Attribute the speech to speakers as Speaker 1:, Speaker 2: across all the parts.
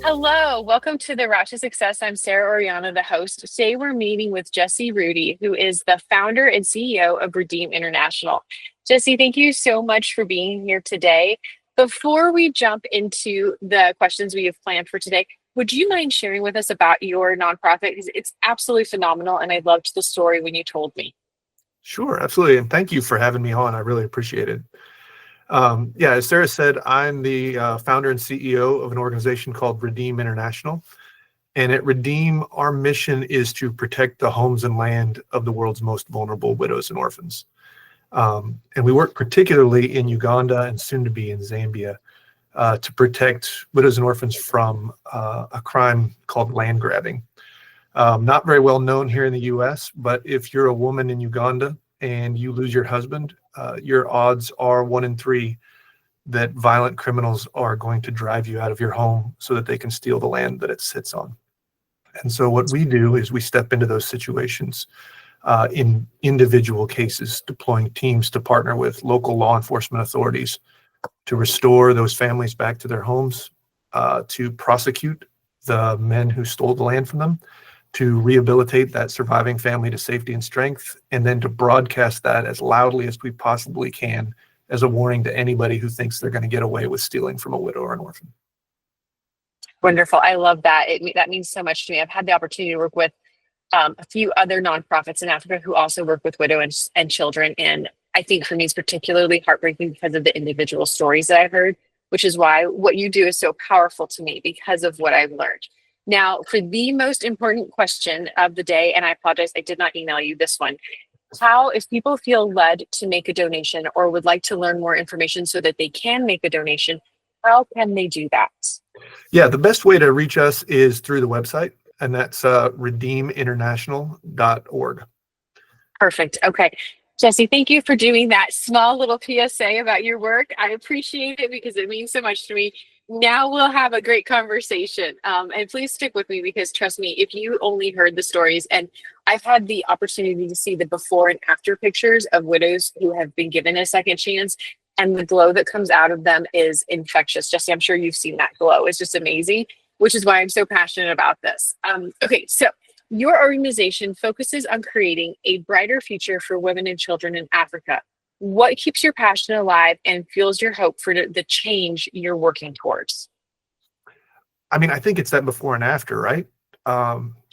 Speaker 1: Hello, welcome to the Route to Success. I'm Sara Orellana, the host. Today we're meeting with Jesse Rudy, who is the founder and CEO of Redeem International. Jesse, thank you so much for being here today. Before we jump into the questions we have planned for today, would you mind sharing with us about your nonprofit? Because it's absolutely phenomenal, and I loved the story when you told me.
Speaker 2: Sure, absolutely. And thank you for having me on. I really appreciate it. As Sara said, I'm the founder and CEO of an organization called Redeem International. And at Redeem, our mission is to protect the homes and land of the world's most vulnerable widows and orphans. And we work particularly in Uganda and soon to be in Zambia to protect widows and orphans from a crime called land grabbing. Not very well known here in the US, but if you're a woman in Uganda and you lose your husband, your odds are 1 in 3 that violent criminals are going to drive you out of your home so that they can steal the land that it sits on. And so what we do is we step into those situations in individual cases, deploying teams to partner with local law enforcement authorities to restore those families back to their homes, to prosecute the men who stole the land from them, to rehabilitate that surviving family to safety and strength, and then to broadcast that as loudly as we possibly can as a warning to anybody who thinks they're going to get away with stealing from a widow or an orphan.
Speaker 1: Wonderful. I love that. That means so much to me. I've had the opportunity to work with a few other nonprofits in Africa who also work with widows and children. And I think for me, it's particularly heartbreaking because of the individual stories that I've heard, which is why what you do is so powerful to me because of what I've learned. Now, for the most important question of the day, and I apologize, I did not email you this one. How, if people feel led to make a donation or would like to learn more information so that they can make a donation, how can they do that?
Speaker 2: Yeah, the best way to reach us is through the website, and that's redeeminternational.org.
Speaker 1: Perfect. Okay. Jesse, thank you for doing that small little PSA about your work. I appreciate it because it means so much to me. Now we'll have a great conversation. And please stick with me because trust me, if you only heard the stories, and I've had the opportunity to see the before and after pictures of widows who have been given a second chance, and the glow that comes out of them is infectious. Jesse, I'm sure you've seen that glow. It's just amazing, which is why I'm so passionate about this. Okay, so your organization focuses on creating a brighter future for women and children in Africa. What keeps your passion alive and fuels your hope for the change you're working towards?
Speaker 2: I mean, I think it's that before and after, right?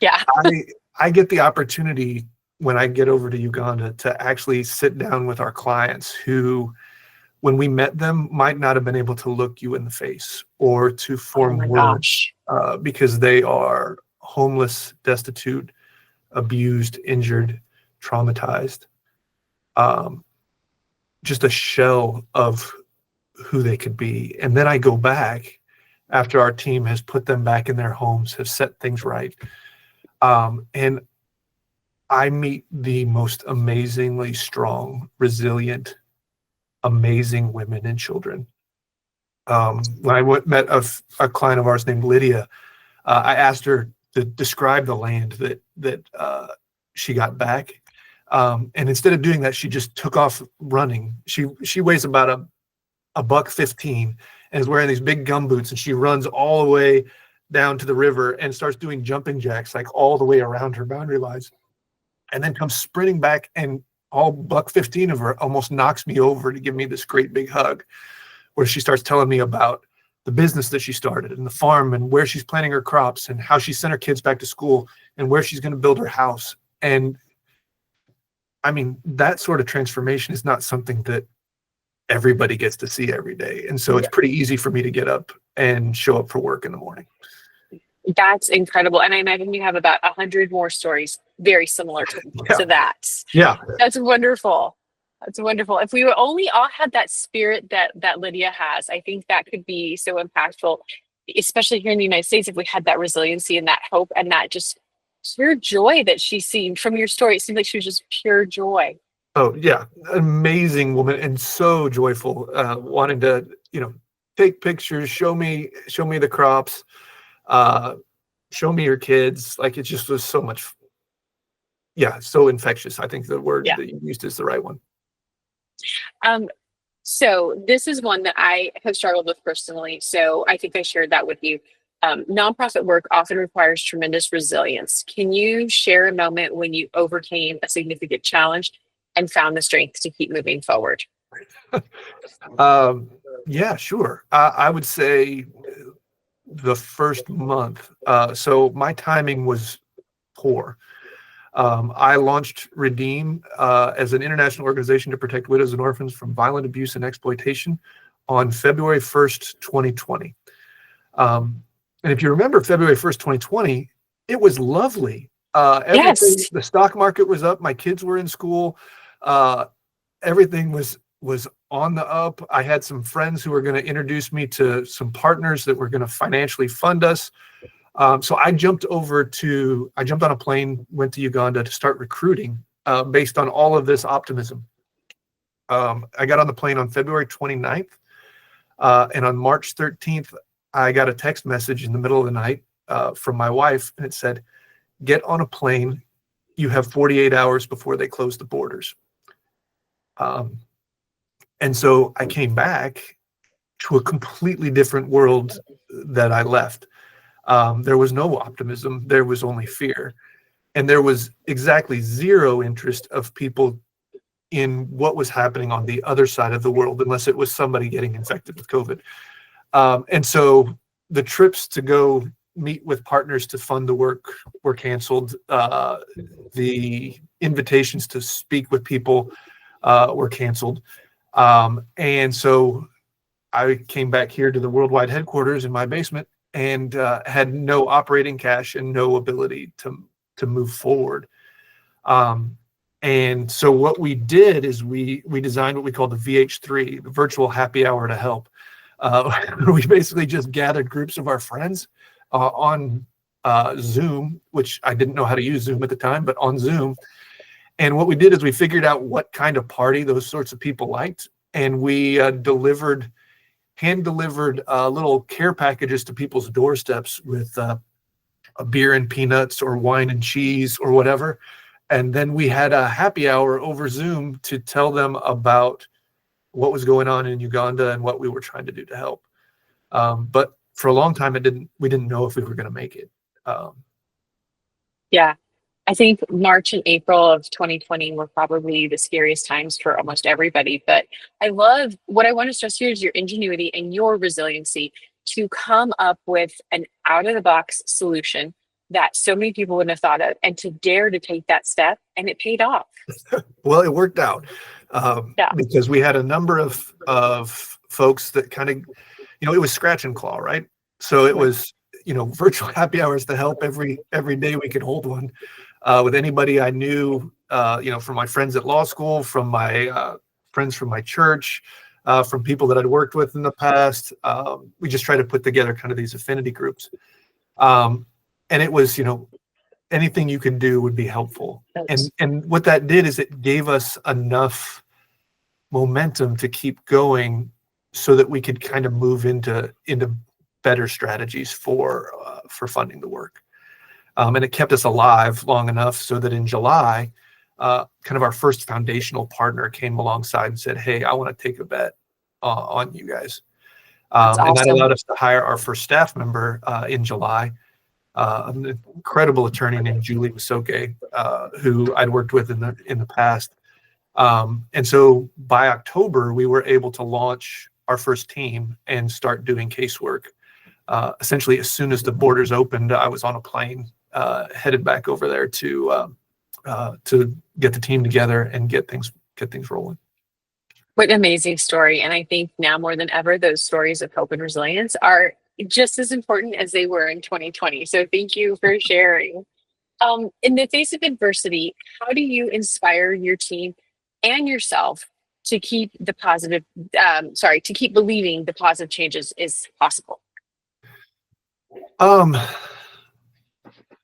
Speaker 1: Yeah.
Speaker 2: I get the opportunity when I get over to Uganda to actually sit down with our clients who, when we met them, might not have been able to look you in the face or to form words because they are homeless, destitute, abused, injured, traumatized. Just a shell of who they could be. And then I go back after our team has put them back in their homes, have set things right. And I meet the most amazingly strong, resilient, amazing women and children. When I met a client of ours named Lydia, I asked her to describe the land that she got back. And instead of doing that, she just took off running. She weighs about a $115 and is wearing these big gum boots, and she runs all the way down to the river and starts doing jumping jacks like all the way around her boundary lines, and then comes sprinting back, and all $115 of her almost knocks me over to give me this great big hug, where she starts telling me about the business that she started and the farm and where she's planting her crops and how she sent her kids back to school and where she's going to build her house. And I mean, that sort of transformation is not something that everybody gets to see every day. And so it's pretty easy for me to get up and show up for work in the morning.
Speaker 1: That's incredible. And I imagine you have about 100 more stories very similar to that.
Speaker 2: Yeah.
Speaker 1: That's wonderful. That's wonderful. If we were only all had that spirit that Lydia has, I think that could be so impactful, especially here in the United States, if we had that resiliency and that hope and that just pure joy that she seemed from your story. It seemed like she was just pure joy.
Speaker 2: Oh yeah, amazing woman and so joyful, wanting to, take pictures, show me the crops, show me your kids. Like it just was so much, so infectious. I think the word that you used is the right one.
Speaker 1: So this is one that I have struggled with personally. So I think I shared that with you. Nonprofit work often requires tremendous resilience. Can you share a moment when you overcame a significant challenge and found the strength to keep moving forward?
Speaker 2: Um, yeah, sure. I would say the first month. So my timing was poor. I launched Redeem as an international organization to protect widows and orphans from violent abuse and exploitation on February 1st, 2020. And if you remember February 1st, 2020, it was lovely. Everything,
Speaker 1: Yes.
Speaker 2: the stock market was up. My kids were in school. Everything was on the up. I had some friends who were going to introduce me to some partners that were going to financially fund us. So I jumped on a plane, went to Uganda to start recruiting based on all of this optimism. I got on the plane on February 29th, and on March 13th, I got a text message in the middle of the night from my wife, and it said, "Get on a plane. You have 48 hours before they close the borders." And so I came back to a completely different world that I left. There was no optimism. There was only fear. And there was exactly zero interest of people in what was happening on the other side of the world, unless it was somebody getting infected with COVID. And so the trips to go meet with partners to fund the work were canceled. The invitations to speak with people were canceled. And so I came back here to the worldwide headquarters in my basement and had no operating cash and no ability to move forward. And so what we did is we designed what we call the VH3, the virtual happy hour to help. We basically just gathered groups of our friends on Zoom, which I didn't know how to use Zoom at the time, but on Zoom. And what we did is we figured out what kind of party those sorts of people liked, and we hand-delivered little care packages to people's doorsteps with a beer and peanuts or wine and cheese or whatever. And then we had a happy hour over Zoom to tell them about what was going on in Uganda and what we were trying to do to help. But for a long time, we didn't know if we were going to make it.
Speaker 1: Yeah. I think March and April of 2020 were probably the scariest times for almost everybody. But I love what I want to stress here is your ingenuity and your resiliency to come up with an out of the box solution that so many people wouldn't have thought of and to dare to take that step. And it paid off.
Speaker 2: Well, it worked out
Speaker 1: Yeah.
Speaker 2: because we had a number of folks that kind of, it was scratch and claw, right? So it was, virtual happy hours to help every day we could hold one with anybody I knew, from my friends at law school, from my friends from my church, from people that I'd worked with in the past. We just tried to put together kind of these affinity groups. And it was, anything you can do would be helpful. And what that did is it gave us enough momentum to keep going so that we could kind of move into better strategies for funding the work. And it kept us alive long enough so that in July, kind of our first foundational partner came alongside and said, "Hey, I want to take a bet on you guys."
Speaker 1: That's
Speaker 2: And that
Speaker 1: awesome.
Speaker 2: allowed us to hire our first staff member in July. An incredible attorney named Julie Masoke, who I'd worked with in the past. And so by October, we were able to launch our first team and start doing casework. Essentially, as soon as the borders opened, I was on a plane headed back over there to get the team together and get things rolling.
Speaker 1: What an amazing story. And I think now more than ever, those stories of hope and resilience are just as important as they were in 2020. So thank you for sharing. In the face of adversity, how do you inspire your team and yourself to keep to keep believing the positive changes is possible?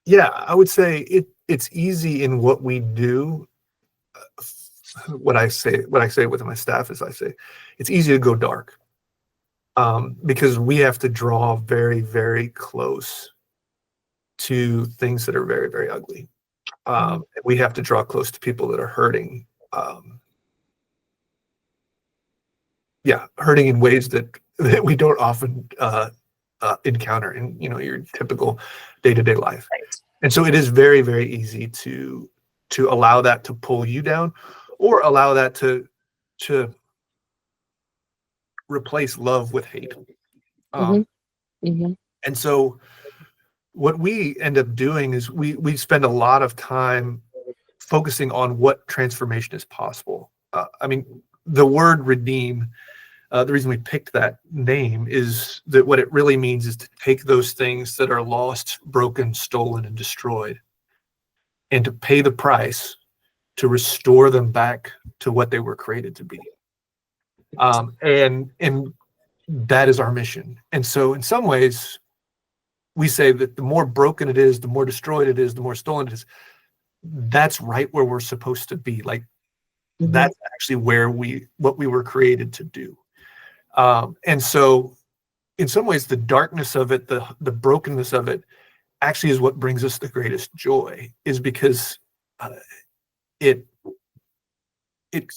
Speaker 2: Yeah, I would say it's easy in what we do. What I say with my staff is I say it's easy to go dark because we have to draw very, very close to things that are very, very ugly. We have to draw close to people that are hurting. Hurting in ways that we don't often encounter in your typical day-to-day life.
Speaker 1: Right.
Speaker 2: And so it is very, very easy to allow that to pull you down, or allow that to replace love with hate.
Speaker 1: Mm-hmm. Mm-hmm.
Speaker 2: And so what we end up doing is we spend a lot of time focusing on what transformation is possible. I mean, the word redeem, the reason we picked that name is that what it really means is to take those things that are lost, broken, stolen, and destroyed, and to pay the price to restore them back to what they were created to be. And that is our mission. And so in some ways, we say that the more broken it is, the more destroyed it is, the more stolen it is. That's right where we're supposed to be. Like, that's actually what we were created to do. And so in some ways, the darkness of it, the brokenness of it, actually is what brings us the greatest joy, is because it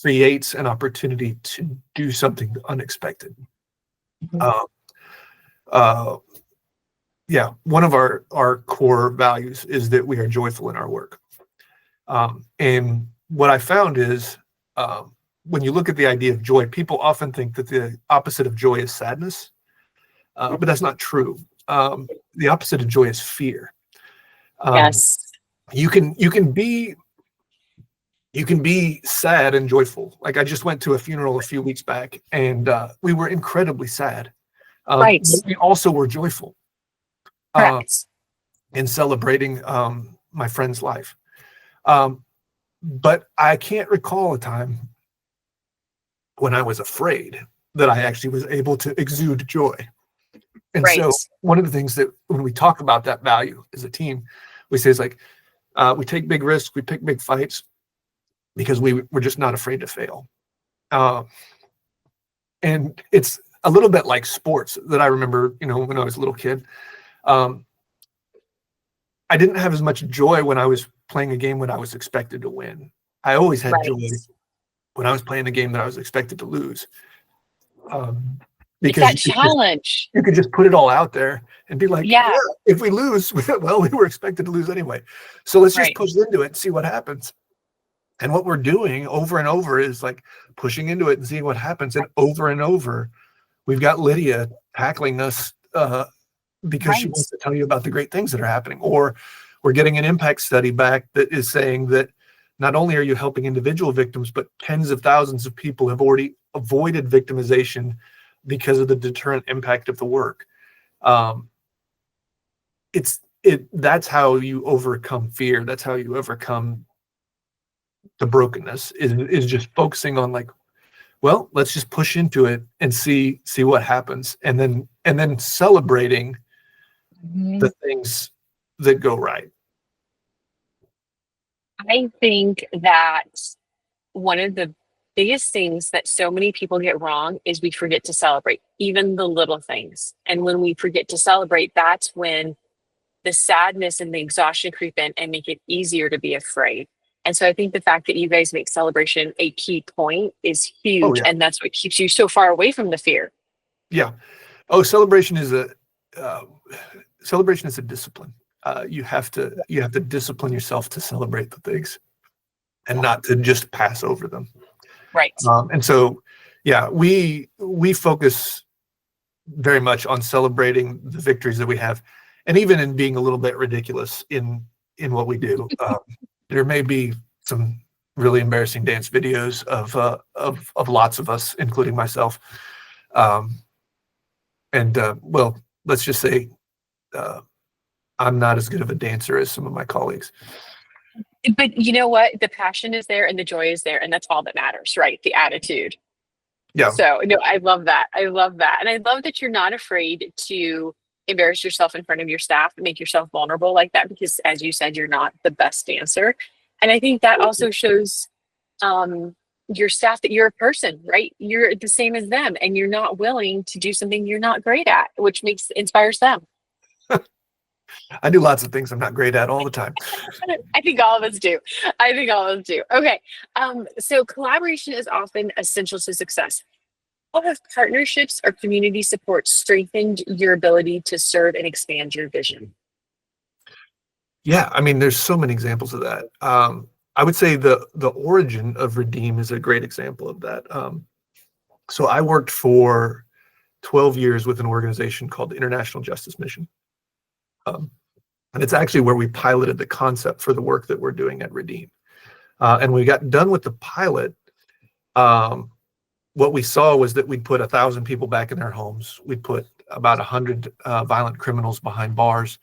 Speaker 2: creates an opportunity to do something unexpected. Yeah, one of our core values is that we are joyful in our work. And what I found is, when you look at the idea of joy, people often think that the opposite of joy is sadness, but that's not true. The opposite of joy is fear.
Speaker 1: Yes.
Speaker 2: You can be sad and joyful. Like, I just went to a funeral a few weeks back, and we were incredibly sad.
Speaker 1: Right.
Speaker 2: But we also were joyful.
Speaker 1: Correct.
Speaker 2: In celebrating my friend's life. But I can't recall a time when I was afraid that I actually was able to exude joy. And
Speaker 1: Right.
Speaker 2: so one of the things that when we talk about that value as a team, we say is like, we take big risks, we pick big fights because we're just not afraid to fail. And it's a little bit like sports that I remember, when I was a little kid. I didn't have as much joy when I was playing a game when I was expected to win. I always had joy when I was playing a game that I was expected to lose. Because
Speaker 1: that challenge.
Speaker 2: You could just put it all out there and be like,
Speaker 1: yeah,
Speaker 2: if we lose, well, we were expected to lose anyway. So let's just push into it and see what happens. And what we're doing over and over is like pushing into it and seeing what happens. And over, we've got Lydia tackling us because she wants to tell you about the great things that are happening. Or we're getting an impact study back that is saying that not only are you helping individual victims, but tens of thousands of people have already avoided victimization because of the deterrent impact of the work. That's how you overcome fear. That's how you overcome the brokenness, is just focusing on like, well, let's just push into it and see what happens. And then celebrating the things that go right.
Speaker 1: I think that one of the biggest things that so many people get wrong is we forget to celebrate even the little things. And when we forget to celebrate, that's when the sadness and the exhaustion creep in and make it easier to be afraid. And so I think the fact that you guys make celebration a key point is huge.
Speaker 2: Oh, yeah.
Speaker 1: And that's what keeps you so far away from the fear.
Speaker 2: Yeah. Oh, celebration is a discipline. You have to discipline yourself to celebrate the things and not to just pass over them.
Speaker 1: Right.
Speaker 2: And so, yeah, we focus very much on celebrating the victories that we have, and even in being a little bit ridiculous in what we do. There may be some really embarrassing dance videos of lots of us, including myself. Well, let's just say I'm not as good of a dancer as some of my colleagues.
Speaker 1: But you know what? The passion is there and the joy is there, and that's all that matters, right? The attitude.
Speaker 2: Yeah.
Speaker 1: So no, I love that. I love that. And I love that you're not afraid to embarrass yourself in front of your staff and make yourself vulnerable like that, because as you said, you're not the best dancer. And I think that also shows your staff that you're a person, right? You're the same as them, and you're not willing to do something you're not great at, which inspires them.
Speaker 2: I do lots of things I'm not great at all the time.
Speaker 1: I think all of us do. Okay. So collaboration is often essential to success. How have partnerships or community support strengthened your ability to serve and expand your vision?
Speaker 2: Yeah, I mean, there's so many examples of that. I would say the origin of Redeem is a great example of that. So I worked for 12 years with an organization called the International Justice Mission. Um, and it's actually where we piloted the concept for the work that we're doing at Redeem. And we got done with the pilot. What we saw was that we'd put 1,000 people back in their homes. We'd put about 100 violent criminals behind bars.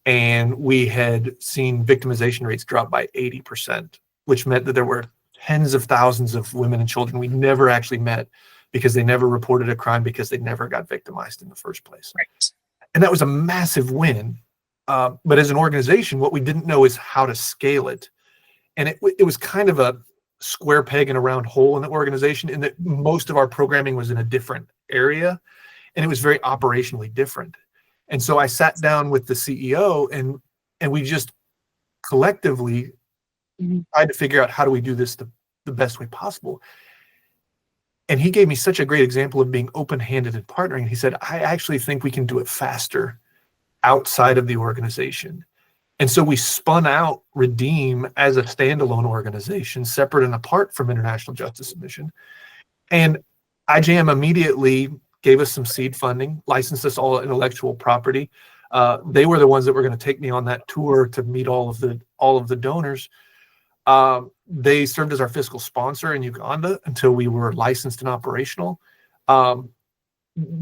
Speaker 2: And we had seen victimization rates drop by 80%, which meant that there were tens of thousands of women and children we never actually met because they never reported a crime because they never got victimized in the first place.
Speaker 1: Right.
Speaker 2: And that was a massive win. But as an organization, what we didn't know is how to scale it. And it was kind of a square peg in a round hole in the organization in that most of our programming was in a different area and it was very operationally different. And so I sat down with the CEO and we just collectively tried to figure out how do we do this the best way possible. And he gave me such a great example of being open-handed and partnering. He said, I actually think we can do it faster outside of the organization. And so we spun out Redeem as a standalone organization, separate and apart from International Justice Mission. And IJM immediately gave us some seed funding, licensed us all intellectual property. They were the ones that were going to take me on that tour to meet all of the donors. They served as our fiscal sponsor in Uganda until we were licensed and operational.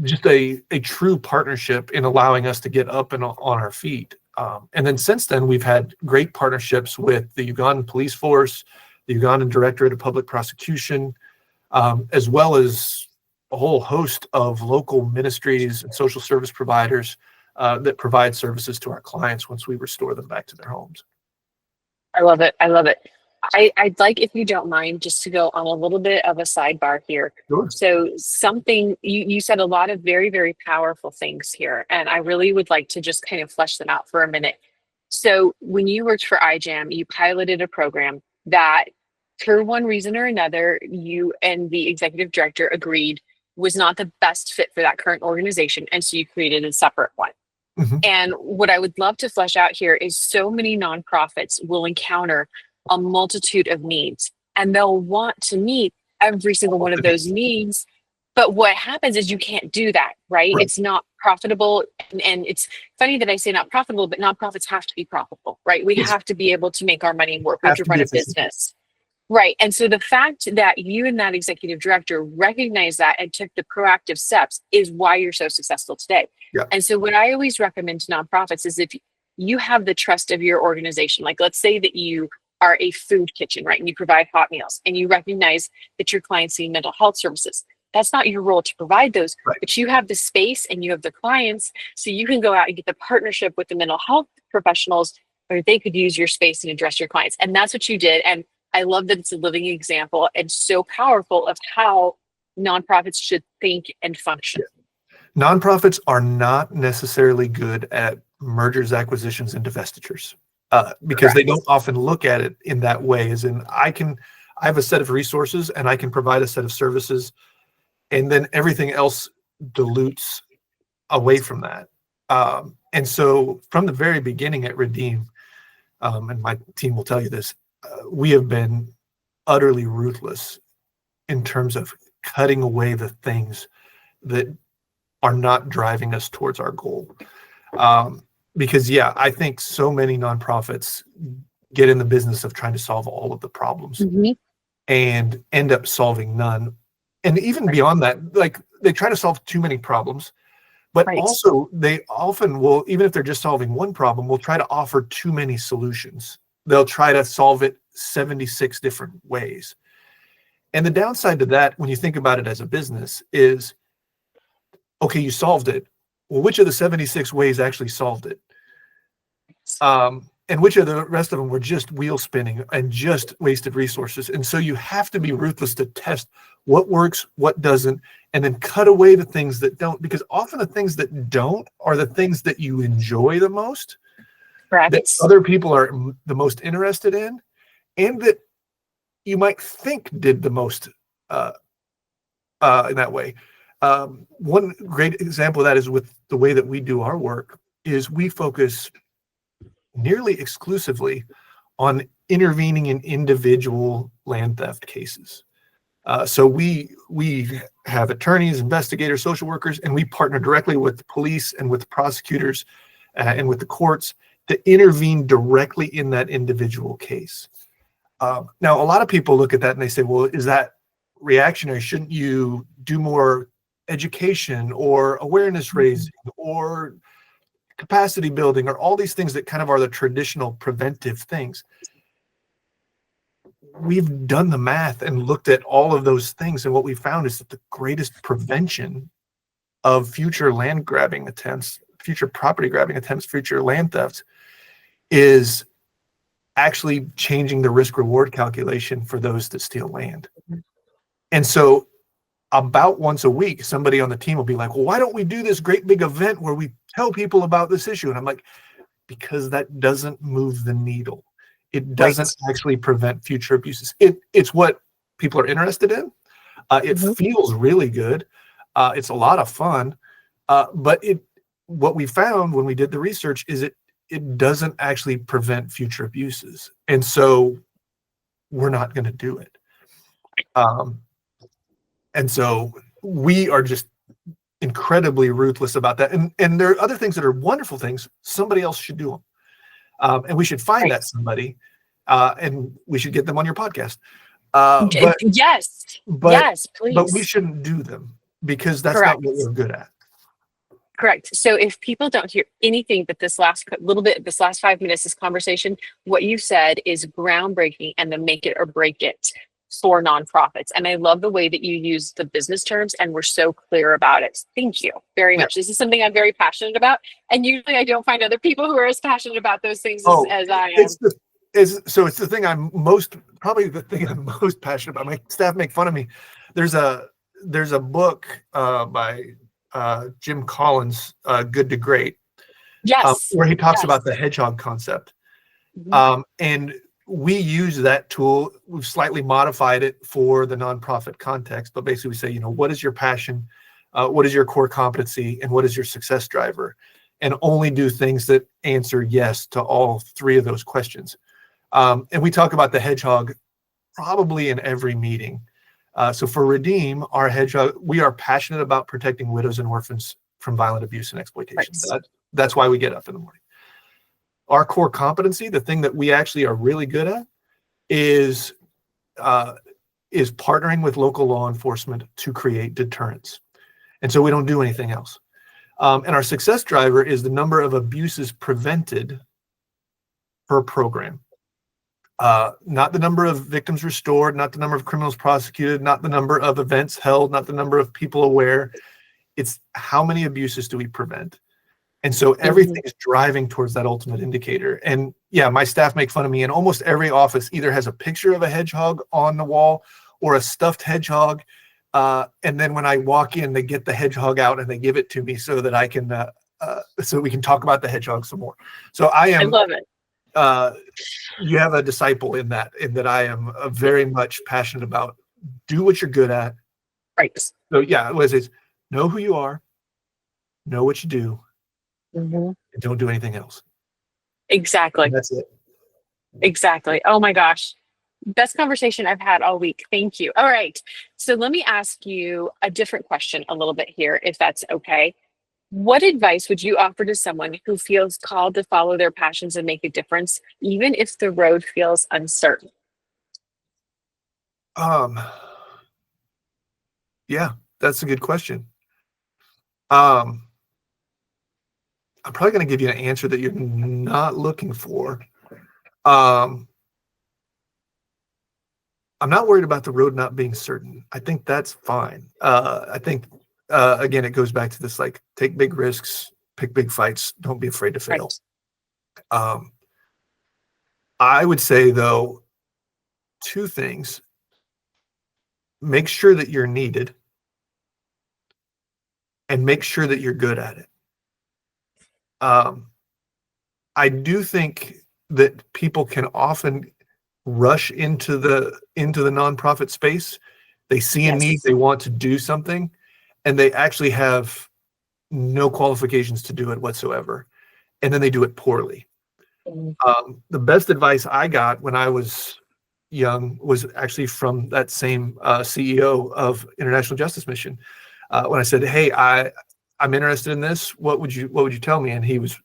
Speaker 2: Just a true partnership in allowing us to get up and on our feet. And then since then, we've had great partnerships with the Ugandan Police Force, the Ugandan Directorate of Public Prosecution, as well as a whole host of local ministries and social service providers that provide services to our clients once we restore them back to their homes.
Speaker 1: I love it. I love it. I'd like, if you don't mind, just to go on a little bit of a sidebar here.
Speaker 2: Sure.
Speaker 1: So something, you said a lot of very, very powerful things here, and I really would like to just kind of flesh them out for a minute. So when you worked for IJAM, you piloted a program that, for one reason or another, you and the executive director agreed was not the best fit for that current organization, and so you created a separate one.
Speaker 2: Mm-hmm.
Speaker 1: And what I would love to flesh out here is so many nonprofits will encounter a multitude of needs, and they'll want to meet every single one of those needs. But what happens is you can't do that, right? It's not profitable. And it's funny that I say not profitable, but nonprofits have to be profitable, right? We have to be able to make our money work. We have to run a business. Right. And so the fact that you and that executive director recognized that and took the proactive steps is why you're so successful today.
Speaker 2: Yeah.
Speaker 1: And so what I always recommend to nonprofits is if you have the trust of your organization, like let's say that you are a food kitchen, right? And you provide hot meals and you recognize that your clients need mental health services. That's not your role to provide those,
Speaker 2: right,
Speaker 1: but you have the space and you have the clients, so you can go out and get the partnership with the mental health professionals where they could use your space and address your clients. And that's what you did. And I love that it's a living example and so powerful of how nonprofits should think and function.
Speaker 2: Yeah. Nonprofits are not necessarily good at mergers, acquisitions, and divestitures. Because they don't often look at it in that way, as in I have a set of resources and I can provide a set of services, and then everything else dilutes away from that. And so from the very beginning at Redeem, and my team will tell you this, we have been utterly ruthless in terms of cutting away the things that are not driving us towards our goal. Because, yeah, I think so many nonprofits get in the business of trying to solve all of the problems and end up solving none. And even beyond that, like they try to solve too many problems, but also they often will, even if they're just solving one problem, will try to offer too many solutions. They'll try to solve it 76 different ways. And the downside to that, when you think about it as a business, is, okay, you solved it. Well, which of the 76 ways actually solved it? And which of the rest of them were just wheel spinning and just wasted resources? And so you have to be ruthless to test what works, what doesn't, and then cut away the things that don't, because often the things that don't are the things that you enjoy the most, that other people are the most interested in, and that you might think did the most in that way. One great example of that is with the way that we do our work is we focus nearly exclusively on intervening in individual land theft cases. So we have attorneys, investigators, social workers, and we partner directly with the police and with the prosecutors and with the courts to intervene directly in that individual case. Now, a lot of people look at that and they say, well, is that reactionary? Shouldn't you do more education or awareness raising or capacity building or all these things that kind of are the traditional preventive things? We've done the math and looked at all of those things, and what we found is that the greatest prevention of future land grabbing attempts, future property grabbing attempts, future land thefts is actually changing the risk reward calculation for those that steal land. And so about once a week, somebody on the team will be like, well, why don't we do this great big event where we tell people about this issue? And I'm like, because that doesn't move the needle. It doesn't actually prevent future abuses. It's what people are interested in. It feels really good. It's a lot of fun. But what we found when we did the research is it doesn't actually prevent future abuses. And so we're not going to do it. And so we are just incredibly ruthless about that. And there are other things that are wonderful things. Somebody else should do them. And we should find that somebody, and we should get them on your podcast.
Speaker 1: Yes, please.
Speaker 2: But we shouldn't do them because that's not what we're good at.
Speaker 1: Correct. So if people don't hear anything but this last 5 minutes, this conversation, what you said is groundbreaking and the make it or break it for nonprofits. And I love the way that you use the business terms and we're so clear about it. Thank you very much. This is something I'm very passionate about. And usually I don't find other people who are as passionate about those things as I am.
Speaker 2: It's the thing probably the thing I'm most passionate about. My staff make fun of me. There's a book by Jim Collins, Good to Great.
Speaker 1: Yes.
Speaker 2: Where he talks about the hedgehog concept. And we use that tool. We've slightly modified it for the nonprofit context, but basically we say, what is your passion? What is your core competency? And what is your success driver? And only do things that answer yes to all three of those questions. And we talk about the hedgehog probably in every meeting. So for Redeem, our hedgehog, we are passionate about protecting widows and orphans from violent abuse and exploitation. That's why we get up in the morning. Our core competency, the thing that we actually are really good at, is partnering with local law enforcement to create deterrence. And so we don't do anything else. And our success driver is the number of abuses prevented per program. Not the number of victims restored, not the number of criminals prosecuted, not the number of events held, not the number of people aware. It's how many abuses do we prevent? And so everything is driving towards that ultimate indicator. And yeah, my staff make fun of me, and almost every office either has a picture of a hedgehog on the wall or a stuffed hedgehog. And then when I walk in, they get the hedgehog out and they give it to me so that I can, so we can talk about the hedgehog some more. So I
Speaker 1: love it.
Speaker 2: You have a disciple in that I am very much passionate about. Do what you're good at.
Speaker 1: Right.
Speaker 2: So yeah, it was know who you are, know what you do, and don't do anything else.
Speaker 1: Exactly.
Speaker 2: And that's it.
Speaker 1: Exactly. Oh my gosh. Best conversation I've had all week. Thank you. All right. So let me ask you a different question a little bit here, if that's okay. What advice would you offer to someone who feels called to follow their passions and make a difference, even if the road feels uncertain?
Speaker 2: Yeah, that's a good question. I'm probably going to give you an answer that you're not looking for. I'm not worried about the road not being certain. I think that's fine. I think, again, it goes back to this, take big risks, pick big fights, don't be afraid to fail. Right. I would say, though, two things. Make sure that you're needed and make sure that you're good at it. I do think that people can often rush into the nonprofit space They see a need, they want to do something, and they actually have no qualifications to do it whatsoever. And then they do it poorly. The best advice I got when I was young was actually from that same CEO of International Justice Mission. When I said, "Hey, I'm interested in this. What would you tell me?" And he was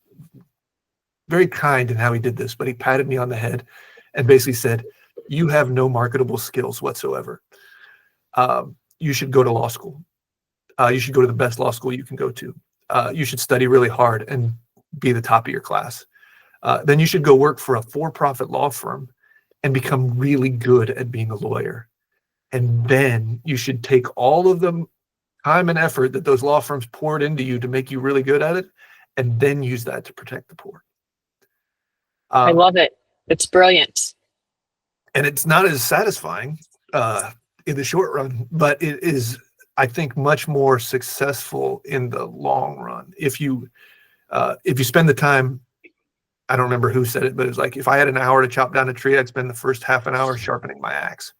Speaker 2: very kind in how he did this, but he patted me on the head and basically said, "You have no marketable skills whatsoever. You should go to law school. You should go to the best law school you can go to. You should study really hard and be the top of your class. Then you should go work for a for-profit law firm and become really good at being a lawyer. And then you should take all of the time and effort that those law firms poured into you to make you really good at it, and then use that to protect the poor."
Speaker 1: I love it. It's brilliant.
Speaker 2: And it's not as satisfying in the short run, but it is, I think, much more successful in the long run. If you spend the time, I don't remember who said it, but it was like, if I had an hour to chop down a tree, I'd spend the first half an hour sharpening my axe.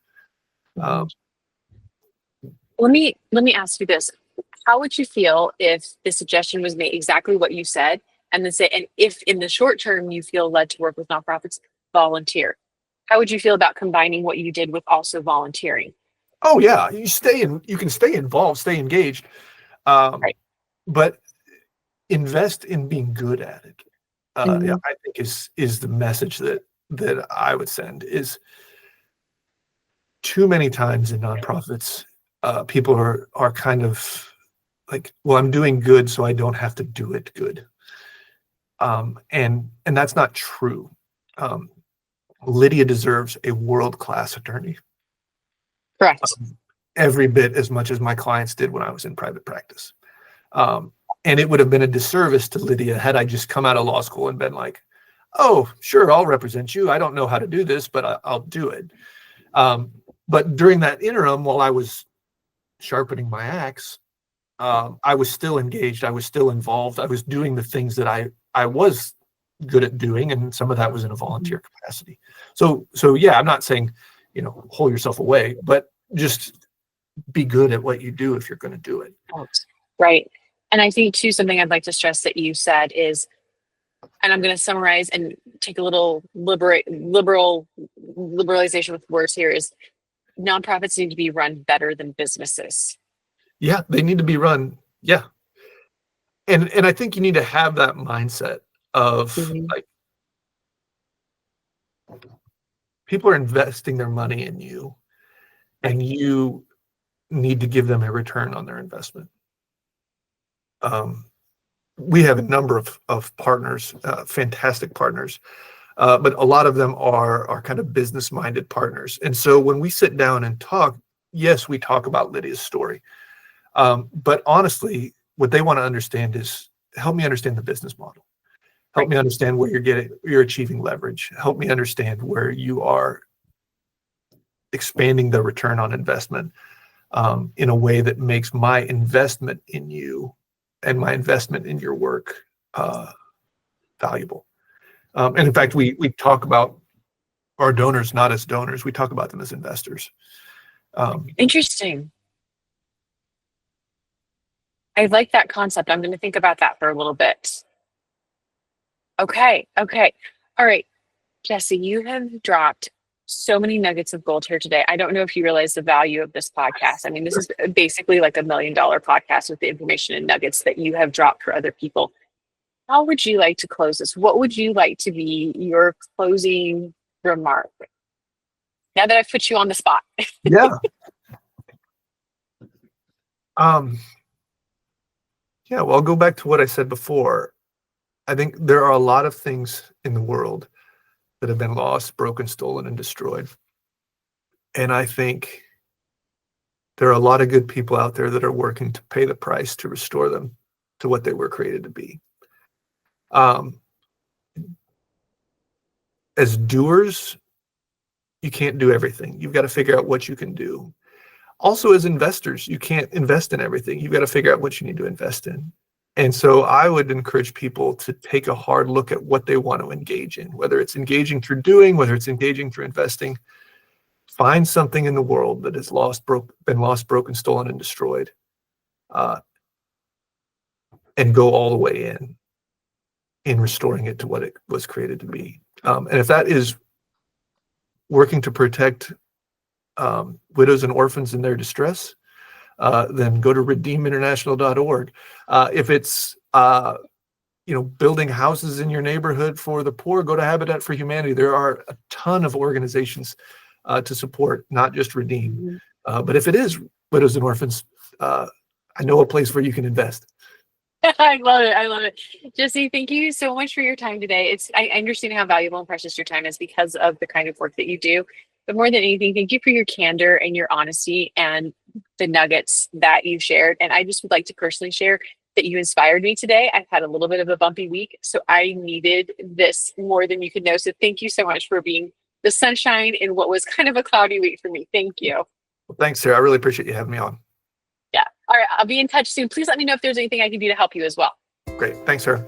Speaker 1: Let me ask you this. How would you feel if the suggestion was made exactly what you said, and then say, and if in the short term you feel led to work with nonprofits, volunteer? How would you feel about combining what you did with also volunteering?
Speaker 2: Oh yeah, you can stay involved, stay engaged,
Speaker 1: Right.
Speaker 2: but invest in being good at it. Yeah, I think is the message that I would send. Is too many times in nonprofits, people are kind of like, well, I'm doing good, so I don't have to do it good. And that's not true. Lydia deserves a world-class attorney.
Speaker 1: Correct.
Speaker 2: Every bit as much as my clients did when I was in private practice. And it would have been a disservice to Lydia had I just come out of law school and been like, "Oh, sure, I'll represent you. I don't know how to do this, but I'll do it." But during that interim, while I was sharpening my axe, I was still engaged. I was still involved. I was doing the things that I was good at doing, and some of that was in a volunteer capacity. So yeah, I'm not saying, hold yourself away, but just be good at what you do if you're going to do it.
Speaker 1: Right. And I think too, something I'd like to stress that you said is, and I'm going to summarize and take a little liberalization with words here, is nonprofits need to be run better than businesses.
Speaker 2: Yeah, they need to be run. Yeah. And I think you need to have that mindset of like, people are investing their money in you, and you need to give them a return on their investment. We have a number of partners, fantastic partners, but a lot of them are kind of business-minded partners. And so when we sit down and talk, yes, we talk about Lydia's story, but honestly, what they want to understand is, help me understand the business model. Help me understand where you're achieving leverage. Help me understand where you are expanding the return on investment in a way that makes my investment in you and my investment in your work valuable. And in fact, we talk about our donors not as donors. We talk about them as investors.
Speaker 1: Interesting. I like that concept. I'm going to think about that for a little bit. Okay. All right. Jesse, you have dropped so many nuggets of gold here today. I don't know if you realize the value of this podcast. I mean, this is basically like $1 million podcast with the information and nuggets that you have dropped for other people. How would you like to close this? What would you like to be your closing remark? Now that I've put you on the spot.
Speaker 2: Yeah. Yeah, well, I'll go back to what I said before. I think there are a lot of things in the world that have been lost, broken, stolen, and destroyed. And I think there are a lot of good people out there that are working to pay the price to restore them to what they were created to be. As doers, you can't do everything. You've got to figure out what you can do. Also, as investors, you can't invest in everything. You've got to figure out what you need to invest in. And so I would encourage people to take a hard look at what they want to engage in, whether it's engaging through doing, whether it's engaging through investing. find something in the world that has been lost, broken, stolen, and destroyed, and go all the way in restoring it to what it was created to be. And if that is working to protect widows and orphans in their distress, then go to redeeminternational.org. If it's building houses in your neighborhood for the poor, go to Habitat for Humanity. There are a ton of organizations to support, not just Redeem. But if it is widows and orphans, I know a place where you can invest.
Speaker 1: I love it. I love it. Jesse, thank you so much for your time today. I understand how valuable and precious your time is because of the kind of work that you do. But more than anything, thank you for your candor and your honesty and the nuggets that you shared. And I just would like to personally share that you inspired me today. I've had a little bit of a bumpy week, so I needed this more than you could know. So thank you so much for being the sunshine in what was kind of a cloudy week for me. Thank you.
Speaker 2: Well, thanks, Sarah. I really appreciate you having me on.
Speaker 1: Yeah. All right. I'll be in touch soon. Please let me know if there's anything I can do to help you as well.
Speaker 2: Great. Thanks, Sarah.